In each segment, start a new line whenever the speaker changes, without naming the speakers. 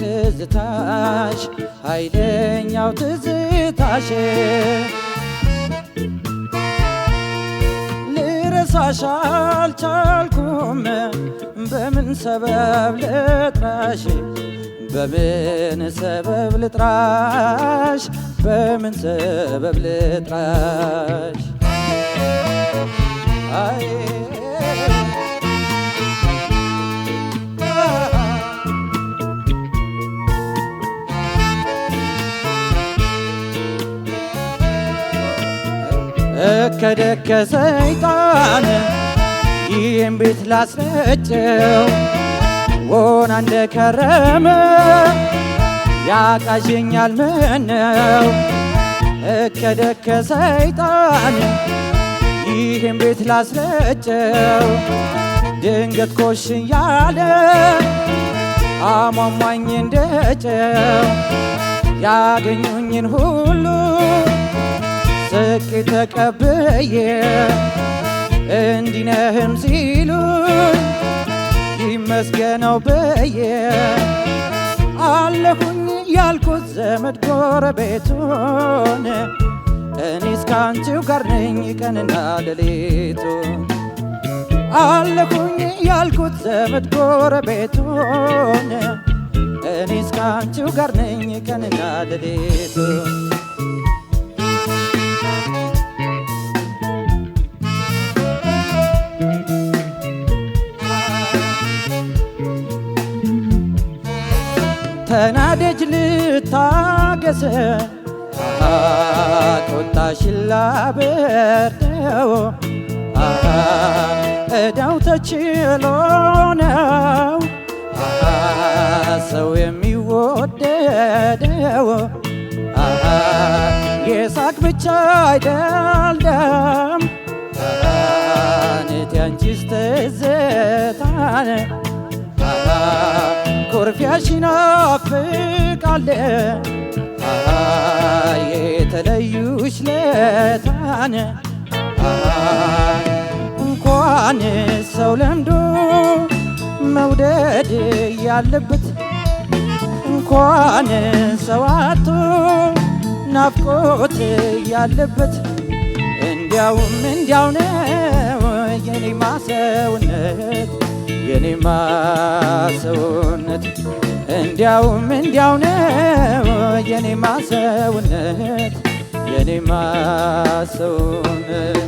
ትዝታሽ ኃይለኛው ትዝታሽ ልረሳሽ አልቻልኩም በምን ሰበብ ልጥራሽ በምን ሰበብ ልጥራሽ በምን ሰበብ ልጥራሽ አይ እከደከ ሰይጣን ይህን ቤት ላስረጨው ወና እንደከረመ ያቃዠኛል ምነው እከደከ ሰይጣን ይህን ቤት ላስረጨው ድንገት ኮሽ ያለ አሟሟኝ እንደጨው ያገኙኝን ሁሉ ስቄ ተቀብዬ እንዲነህም ሲሉኝ ይመስገነው ብዬ አለሁኝ ያልኩት ዘመድ ጎረቤቱን እኔስ ካንቺው ጋር ነኝ ቀንና ሌሊቱ አለሁኝ ያልኩት ዘመድ ጎረቤቱን እኔስ ካንቺው ጋር ነኝ ቀንና ሌሊቱ ተናደጅ ልታገሰ ቁጣሽን ላበርደው እዳው ተችሎ ነው ሰው የሚወደደው የሳቅ ብቻ አይደለም እቴ አንቺስ ትዝታን ኩርፊያሽን ናፍቃለ የተለዩሽ ለታን እንኳን ሰው ለምዶ መውደድ ያለበት እንኳን ሰው አጥቶ ናፍቆት ያለበት እንዲያውም እንዲያው ነው የኔማ ሰውነት የኔማ ሰውነት እንዲያውም እንዲያው ነው የኔማ ሰውነት የኔማ ሰውነት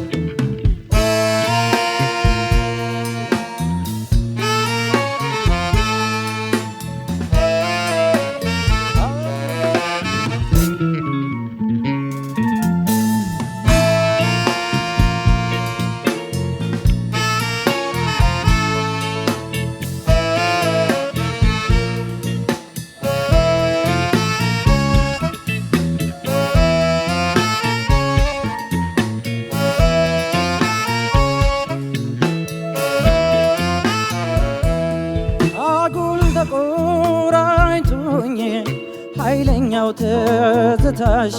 ተቆራኝቶኝ ኃይለኛው ትዝታሽ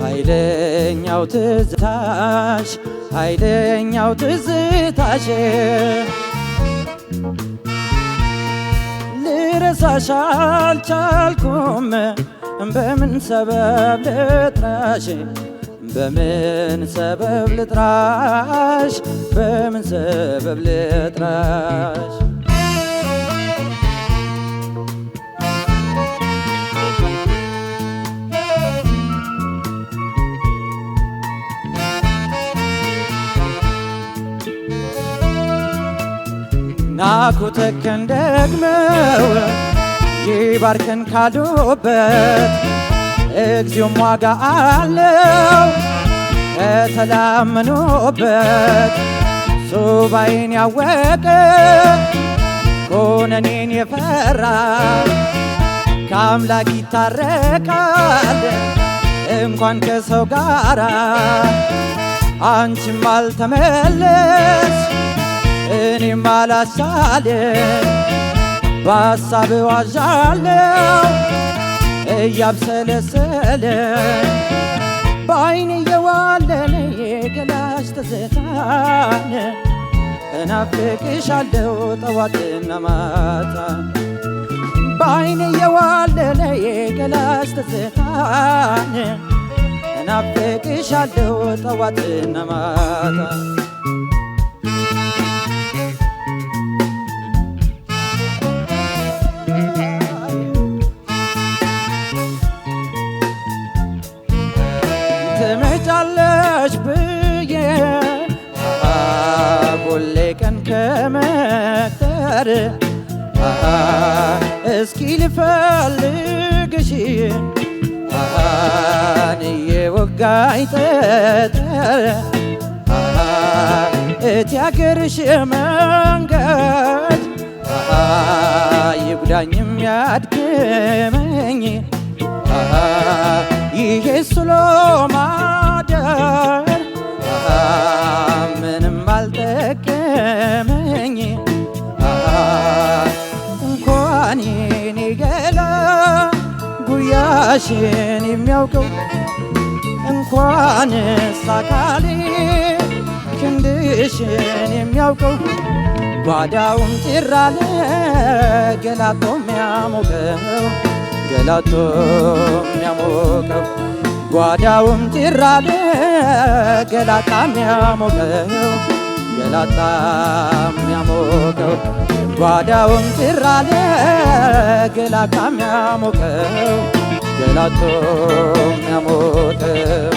ኃይለኛው ትዝታሽ ኃይለኛው ትዝታሽ ልረሳሽ አልቻልኩም በምን ሰበብ ልጥራሽ በምን ሰበብ ልጥራሽ በምን ሰበብ ልጥራሽ ናኩተከን ደግመው ይባርከን ካሉበት እግዚኦም ዋጋ አለው ከተላመኑበት ሱባኤን ያወቀ ኮነኔን የፈራ ከአምላክ ይታረቃል እንኳን ከሰው ጋራ አንቺም አልተመለስ እኔም አላሳለ በሐሳብ ዋዣለው እያብሰለሰለ በዓይኔ የዋለነ የገላሽ ትዝታን እናፍቅሻለሁ ጠዋትና ማታ በዓይኔ የዋለለ የገላሽ ትዝታን እናፍቅሻለሁ ጠዋትና ማታ ትመጫለሽ ብዬ ሁሌ ቀን ከመቅጠር እስኪ ልፈልግሽ እየወጋኝ ጠጠር እቲ አገርሽ መንገድ ይጉዳኝም ያድክመኝ ይሄ ስሎ ማደር ምንም አልጠቀመኝ እንኳን የኔ ገላ ጉያሽን የሚያውቀው እንኳንስ አካሌ ክንድሽን የሚያውቀው ጓዳውም ጭር አለ ገላቶ የሚያሞቀው ገላቶ የሚያሞቀው ጓዳውም ጭር አለ ገላጣ የሚያሞቀው ገላጣ የሚያሞቀው ጓዳውም ጭር አለ ገላጣ የሚያሞቀው ገላቶ የሚያሞቀው